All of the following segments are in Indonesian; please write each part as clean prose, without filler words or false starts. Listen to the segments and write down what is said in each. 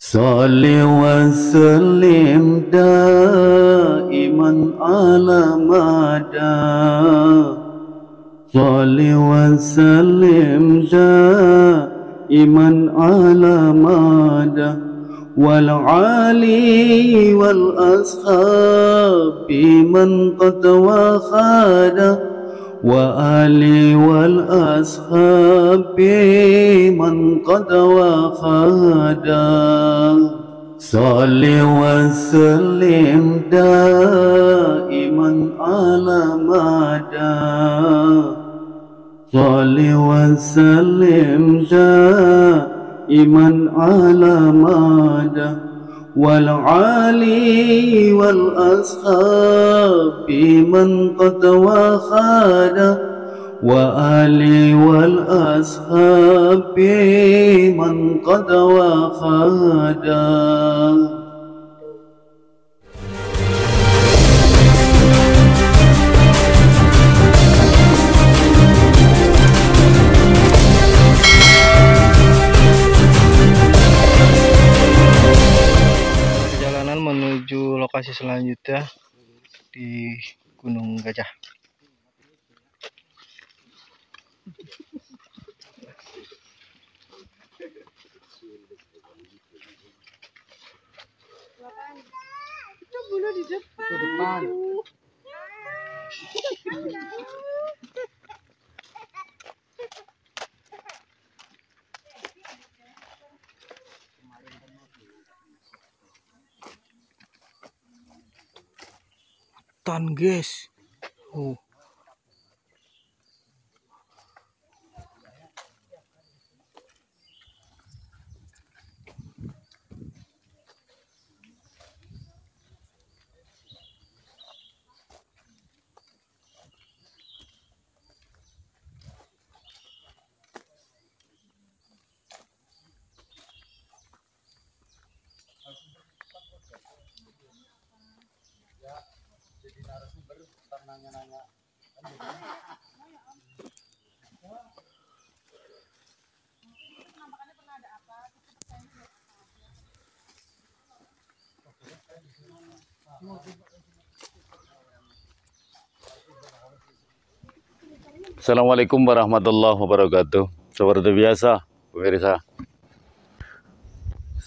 Salli wa sallim daiman ala mada. Salli wa sallim daiman ala mada. Wal ali wal ashabi man qad wa khada. Wa ali wal ashabi man qad wa khada. Salli wa sallim daiman ala mada. Salli wa sallim daiman ala mada. Wal ali wal ashabi man qad wa khada. Wa ali wal ashabi man qad wa khada. Perjalanan menuju lokasi selanjutnya di Gunung Gajah. Itu bulu di depan. Hutan, guys. Assalamualaikum warahmatullahi wabarakatuh. Seperti biasa, pemirsa,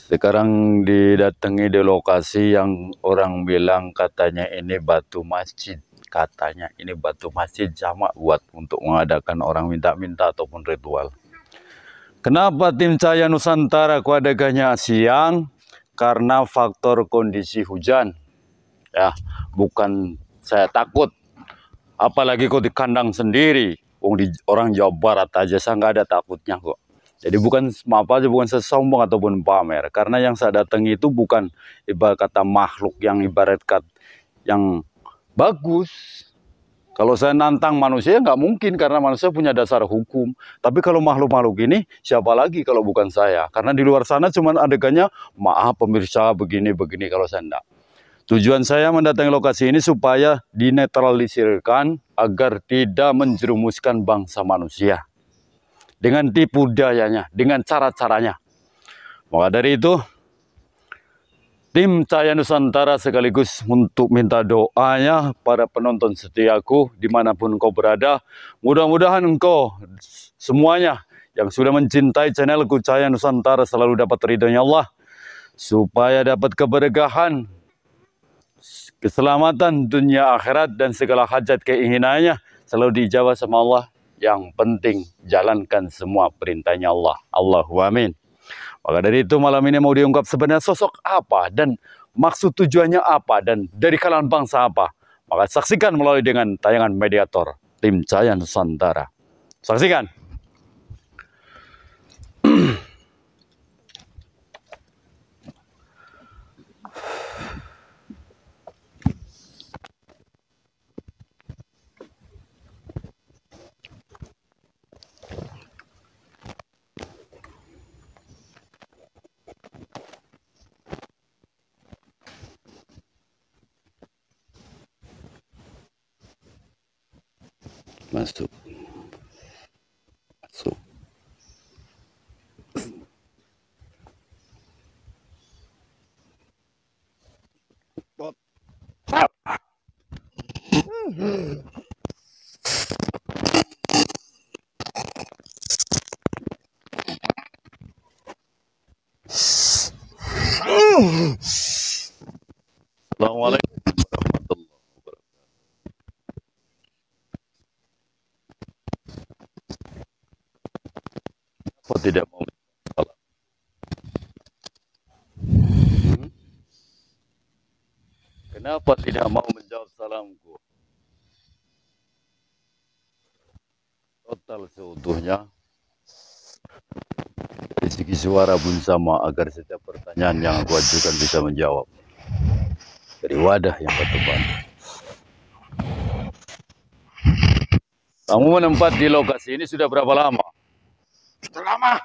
sekarang didatangi di lokasi yang orang bilang katanya ini batu masjid. Katanya ini batu masjid jamak buat untuk mengadakan orang minta-minta ataupun ritual. Kenapa tim Cahaya Nusantara kuadakannya siang? Karena faktor kondisi hujan. Ya, bukan saya takut. Apalagi kok di kandang sendiri. Orang Jawa Barat aja saya nggak ada takutnya kok. Jadi bukan bukan sesombong ataupun pamer. Karena yang saya datangi itu bukan ibarat kata makhluk yang ibarat kata yang bagus. Kalau saya nantang manusia nggak mungkin karena manusia punya dasar hukum. Tapi kalau makhluk-makhluk ini siapa lagi kalau bukan saya? Karena di luar sana cuma adegannya maaf pemirsa begini-begini kalau saya enggak. Tujuan saya mendatangi lokasi ini supaya dinetralisirkan agar tidak menjerumuskan bangsa manusia. Dengan tipu dayanya, dengan cara-caranya. Maka dari itu, tim Cahaya Nusantara sekaligus untuk minta doanya para penonton setiaku dimanapun engkau berada. Mudah-mudahan engkau semuanya yang sudah mencintai channelku Cahaya Nusantara selalu dapat ridhonya Allah. Supaya dapat keberkahan, keselamatan dunia akhirat dan segala hajat keinginannya selalu dijawab sama Allah. Yang penting jalankan semua perintahnya Allah. Allahumma amin. Maka dari itu malam ini mau diungkap sebenarnya sosok apa dan maksud tujuannya apa dan dari kalangan bangsa apa. Maka saksikan melalui dengan tayangan mediator tim Cahaya Nusantara. Saksikan. Masuk. Masuk. Assalamualaikum warahmatullahi wabarakatuh. Apa tidak mau salam? Kenapa tidak mau menjawab salamku? Total seutuhnya. Dari segi suara pun sama agar setiap pertanyaan yang aku ajukan bisa menjawab. Dari wadah yang berteban. Kamu menempat di lokasi ini sudah berapa lama? Sudah lama.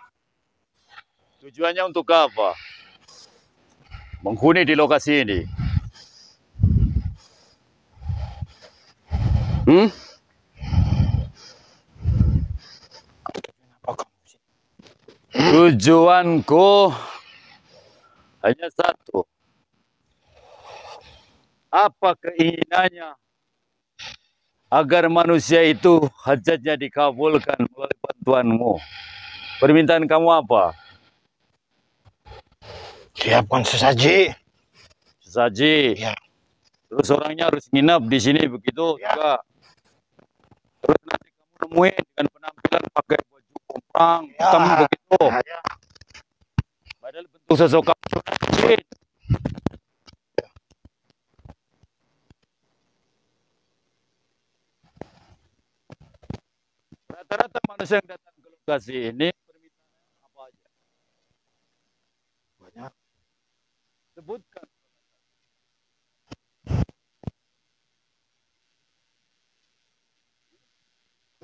Tujuannya untuk apa? Menghuni di lokasi ini. Tujuanku hanya satu. Apa keinginannya agar manusia itu hajatnya dikabulkan melalui bantuanmu? Permintaan kamu apa? Siapkan sesaji. Sesaji. Ya. Terus orangnya harus nginap di sini begitu ya. juga. Terus nanti kamu nemuin dengan penampilan pakai baju komprang, hitam begitu. Ya. Padahal bentuk sosok kamu sudah kecil. Rata-rata manusia yang datang ke lokasi ini permintaannya apa aja? Banyak. Sebutkan.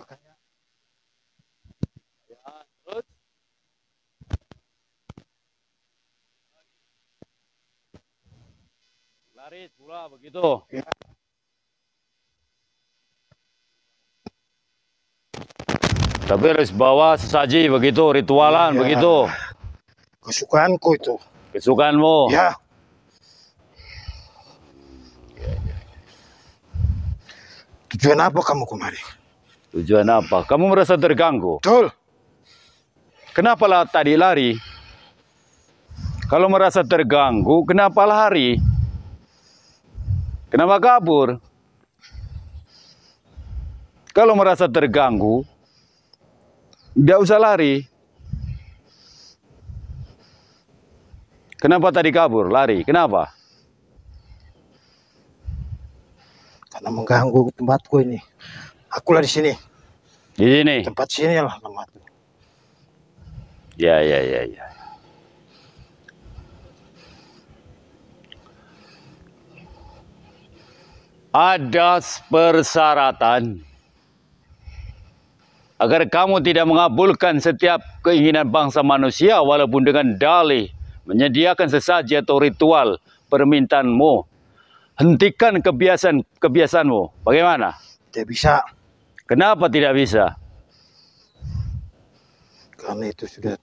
Makanya. Ya, terus? Lari pula begitu. Ya. Tapi harus bawa sesaji begitu, ritualan Ya. begitu. Kesukaanku itu. Kesukaanmu. Ya. Tujuan apa kamu kemari? Tujuan apa? Kamu merasa terganggu? Betul. Kenapa tadi lari? Kalau merasa terganggu, kenapa lari? Kenapa kabur? Kalau merasa terganggu, tidak usah lari. Kenapa tadi kabur, lari? Kenapa? Karena mengganggu tempatku ini. Akulah di sini. Di sini. Tempat sini lah tempatku. Ya. Ada persyaratan agar kamu tidak mengabulkan setiap keinginan bangsa manusia walaupun dengan dalih menyediakan sesaji atau ritual permintaanmu. Hentikan kebiasaanmu. Bagaimana? Tidak bisa. Kenapa tidak bisa? Karena itu sudah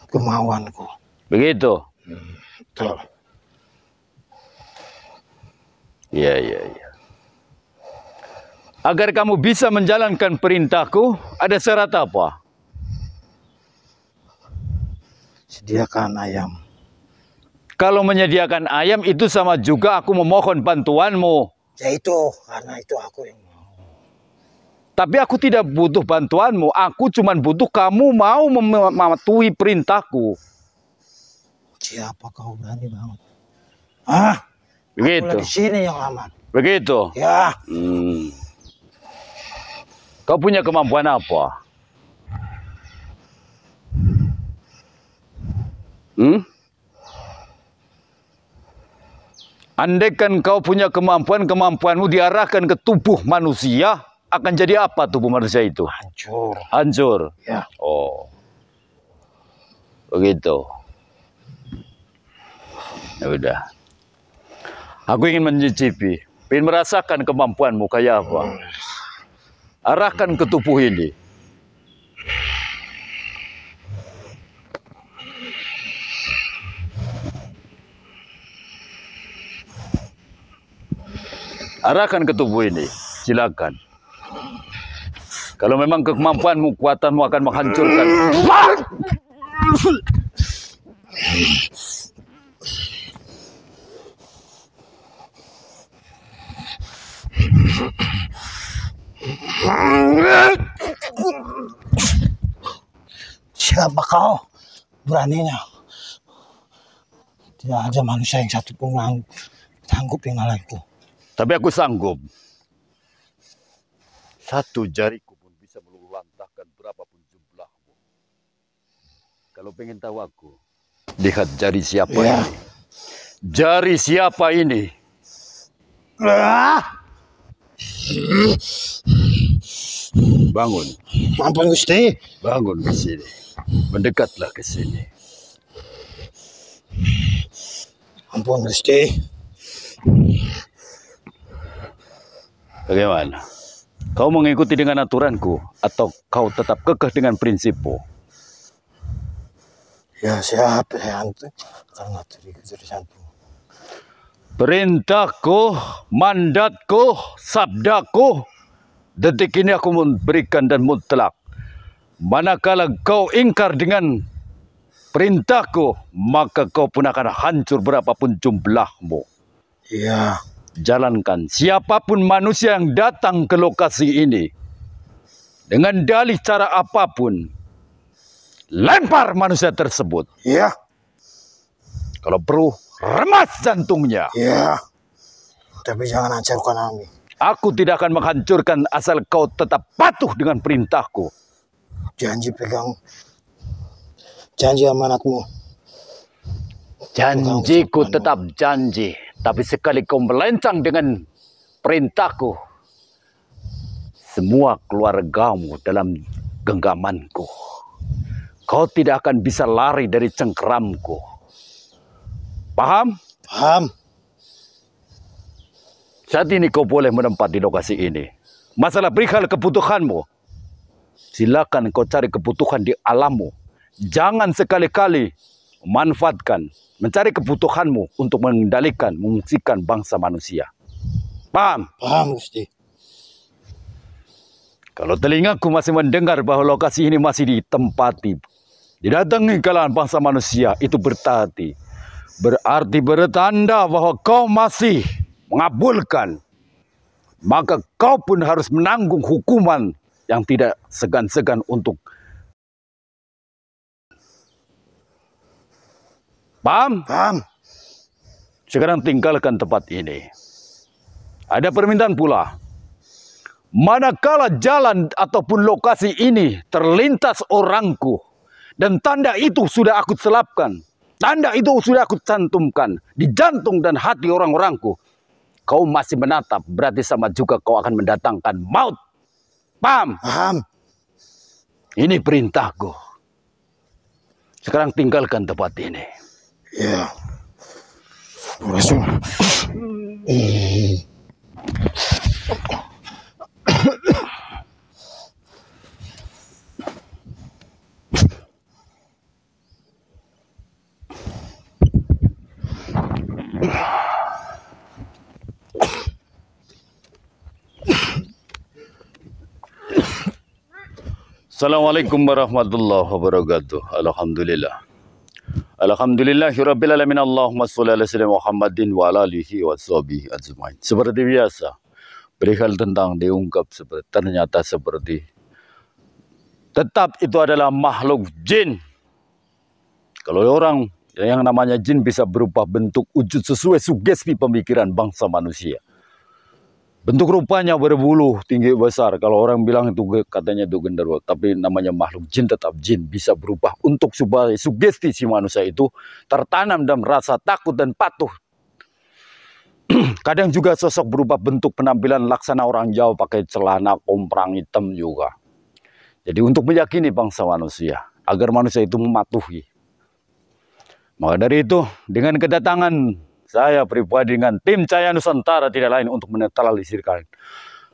kemauanku. Begitu. Betul. Ya. Agar kamu bisa menjalankan perintahku, ada syarat apa? Sediakan ayam. Kalau menyediakan ayam itu sama juga aku memohon bantuanmu. Ya itu, karena itu aku yang mau. Tapi aku tidak butuh bantuanmu. Aku cuma butuh kamu mau mematuhi perintahku. Siapa kau berani banget? Ah, begitu. Di sini yang aman. Begitu. Ya. Kau punya kemampuan apa? Andaikan kau punya kemampuanmu diarahkan ke tubuh manusia, akan jadi apa tubuh manusia itu? Hancur. Hancur. Ya. Oh. Begitu. Ya udah. Aku ingin mencicipi, ingin merasakan kemampuanmu kayak apa. Arahkan ke tubuh ini. Arahkan ke tubuh ini, silakan. Kalau memang kemampuanmu, kuatanmu akan menghancurkan. Siapa kau? Beraninya. Tidak ada manusia yang satu pun sanggup mengalahku. Tapi aku sanggup. Satu jariku pun bisa meluluhlantahkan berapapun jumlahmu. Kalau pengen tahu aku, lihat jari siapa ini. Jari siapa ini? Bangun. Ampun Gusti. Bangun ke sini. Mendekatlah ke sini. Ampun Gusti. Bagaimana? Kau mengikuti dengan aturanku atau kau tetap kekeh dengan prinsipmu? Ya siapa yang karena dari santu. Perintahku, mandatku, sabdaku, detik ini aku memberikan dan mutlak. Manakala kau ingkar dengan perintahku, maka kau pun akan hancur berapapun jumlahmu. Iya. Jalankan siapapun manusia yang datang ke lokasi ini dengan dalih cara apapun, lempar manusia tersebut. Iya. Kalau perlu, remas jantungnya. Iya. Tapi jangan hancurkan kami. Aku tidak akan menghancurkan asal kau tetap patuh dengan perintahku. Janji pegang. Janji amanatmu. Janjiku tetap janji. Tapi sekali kau melencang dengan perintahku, semua keluargamu dalam genggamanku. Kau tidak akan bisa lari dari cengkeramku. Paham? Paham. Saat ini kau boleh menempati lokasi ini. Masalah perihal kebutuhanmu, silakan kau cari kebutuhan di alammu. Jangan sekali-kali memanfaatkan, mencari kebutuhanmu untuk mengendalikan, mengungsikan bangsa manusia. Paham? Paham Gusti. Kalau telingaku masih mendengar bahwa lokasi ini masih ditempati, didatangi kalangan bangsa manusia, itu berarti bertanda bahwa kau masih mengabulkan. Maka kau pun harus menanggung hukuman yang tidak segan-segan untuk. Paham? Paham. Sekarang tinggalkan tempat ini. Ada permintaan pula. Manakala jalan ataupun lokasi ini terlintas orangku, dan tanda itu sudah aku selapkan, tanda itu sudah aku cantumkan di jantung dan hati orang-orangku, kau masih menatap, berarti sama juga kau akan mendatangkan maut. Paham? Paham. Ini perintahku. Sekarang tinggalkan tempat ini. Ya. Rasul. Assalamualaikum warahmatullahi wabarakatuh. Alhamdulillah. Alhamdulillahirabbil alamin. Allahumma shalli ala sayyidina Muhammadin wa ala alihi washabihi ajmain. Seperti biasa, perihal tentang diungkap ternyata seperti tetap itu adalah makhluk jin. Kalau orang yang namanya jin bisa berubah bentuk wujud sesuai sugesti pemikiran bangsa manusia. Bentuk rupanya berbulu tinggi besar. Kalau orang bilang itu katanya itu genderuwo, tapi namanya makhluk jin tetap jin, bisa berubah untuk supaya sugesti si manusia itu tertanam dalam rasa takut dan patuh. Kadang juga sosok berubah bentuk penampilan laksana orang Jawa pakai celana komprang hitam juga. Jadi untuk meyakini bangsa manusia agar manusia itu mematuhi. Maka dari itu dengan kedatangan saya pribadi dengan tim Cahaya Nusantara tidak lain untuk menetralisirkan.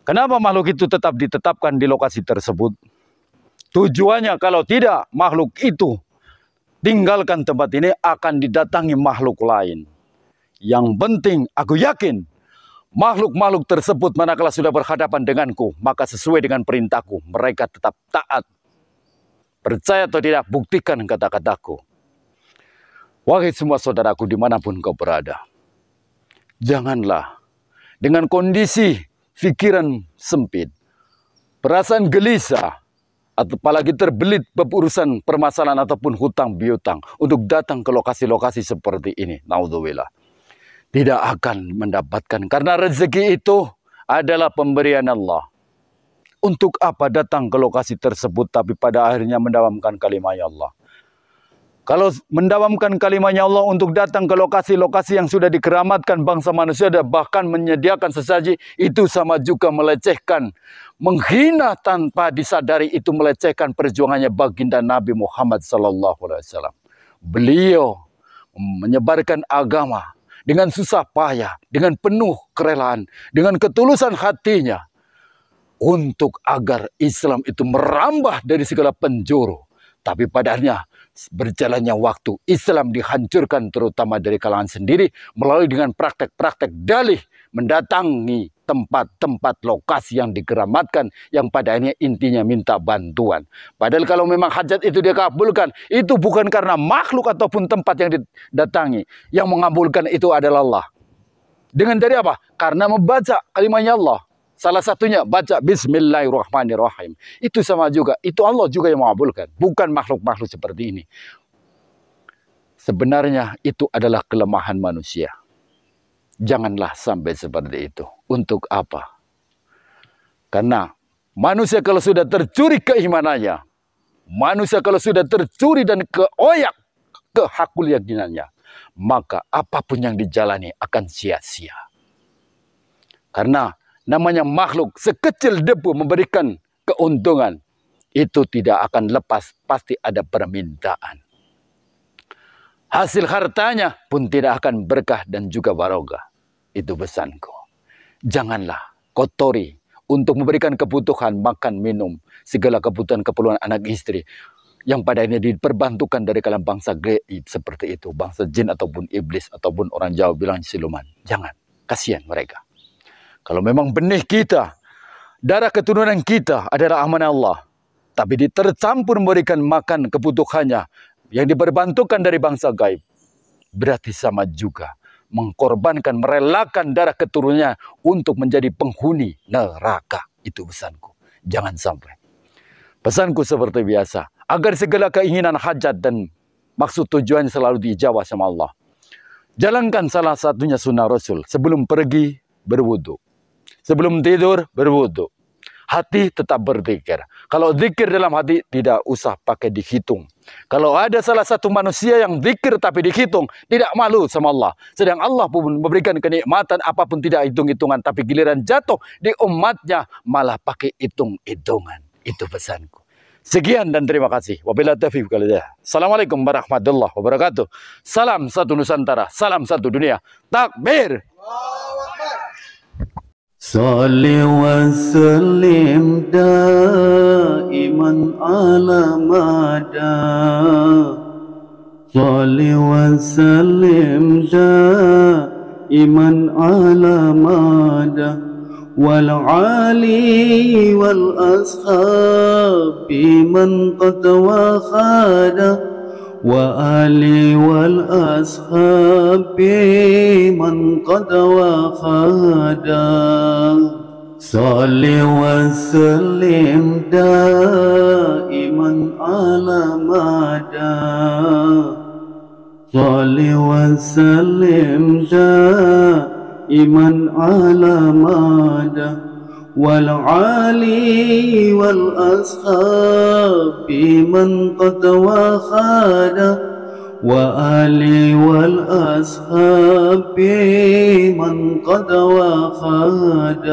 Kenapa makhluk itu tetap ditetapkan di lokasi tersebut? Tujuannya kalau tidak makhluk itu tinggalkan tempat ini akan didatangi makhluk lain. Yang penting aku yakin makhluk-makhluk tersebut manakala sudah berhadapan denganku, maka sesuai dengan perintahku mereka tetap taat. Percaya atau tidak, buktikan kata-kataku. Wahai semua saudaraku dimanapun kau berada, janganlah dengan kondisi pikiran sempit, perasaan gelisah, atau apalagi terbelit berurusan permasalahan ataupun hutang piutang untuk datang ke lokasi-lokasi seperti ini, naudzubillah, tidak akan mendapatkan, karena rezeki itu adalah pemberian Allah. Untuk apa datang ke lokasi tersebut tapi pada akhirnya mendawamkan kalimat Allah? Kalau mendawamkan kalimatnya Allah untuk datang ke lokasi-lokasi yang sudah dikeramatkan bangsa manusia dan bahkan menyediakan sesaji, itu sama juga melecehkan, menghina tanpa disadari, itu melecehkan perjuangannya baginda Nabi Muhammad SAW. Beliau menyebarkan agama dengan susah payah, dengan penuh kerelaan, dengan ketulusan hatinya, untuk agar Islam itu merambah dari segala penjuru. Tapi pada akhirnya berjalannya waktu, Islam dihancurkan terutama dari kalangan sendiri melalui dengan praktek-praktek dalih mendatangi tempat-tempat lokasi yang dikeramatkan, yang pada akhirnya intinya minta bantuan. Padahal kalau memang hajat itu dikabulkan, itu bukan karena makhluk ataupun tempat yang didatangi. Yang mengabulkan itu adalah Allah. Dengan dari apa? Karena membaca kalimatnya Allah. Salah satunya baca Bismillahirrahmanirrahim. Itu sama juga. Itu Allah juga yang mengabulkan. Bukan makhluk-makhluk seperti ini. Sebenarnya itu adalah kelemahan manusia. Janganlah sampai seperti itu. Untuk apa? Karena manusia kalau sudah tercuri keimanannya, manusia kalau sudah tercuri dan keoyak kehakul yakinannya, maka apapun yang dijalani akan sia-sia. Karena namanya makhluk sekecil debu memberikan keuntungan, itu tidak akan lepas, pasti ada permintaan. Hasil hartanya pun tidak akan berkah dan juga barokah. Itu pesanku. Janganlah kotori untuk memberikan kebutuhan makan, minum, segala kebutuhan-keperluan anak istri, yang pada ini diperbantukan dari kalangan bangsa gaib seperti itu, bangsa jin ataupun iblis ataupun orang Jawa bilang siluman. Jangan, kasihan mereka. Kalau memang benih kita, darah keturunan kita adalah amanah Allah, tapi tercampur memberikan makan kebutuhannya yang diperbantukan dari bangsa gaib, berarti sama juga mengkorbankan, merelakan darah keturunannya untuk menjadi penghuni neraka. Itu pesanku. Jangan sampai. Pesanku seperti biasa, agar segala keinginan hajat dan maksud tujuannya selalu dijawab sama Allah. Jalankan salah satunya sunnah Rasul. Sebelum pergi, berwudu. Sebelum tidur, berwudu. Hati tetap berzikir. Kalau zikir dalam hati, tidak usah pakai dihitung. Kalau ada salah satu manusia yang zikir tapi dihitung, tidak malu sama Allah. Sedang Allah pun memberikan kenikmatan apapun tidak hitung-hitungan. Tapi giliran jatuh di umatnya, malah pakai hitung-hitungan. Itu pesanku. Sekian dan terima kasih. Wabillahi taufiq wal hidayah. Assalamualaikum warahmatullahi wabarakatuh. Salam satu Nusantara, salam satu dunia. Takbir. Salli wa sallim daiman ala mada. Salli wa sallim daiman ala mada. Wal ali wal ashabi man qad wa khada. وآلي والأصحاب من قد وخادا صل وسلم دائما على مدى صل وسلم دائما على مدى والعالي والأصحاب من قد وخاد وآلي والأصحاب من قد وخاد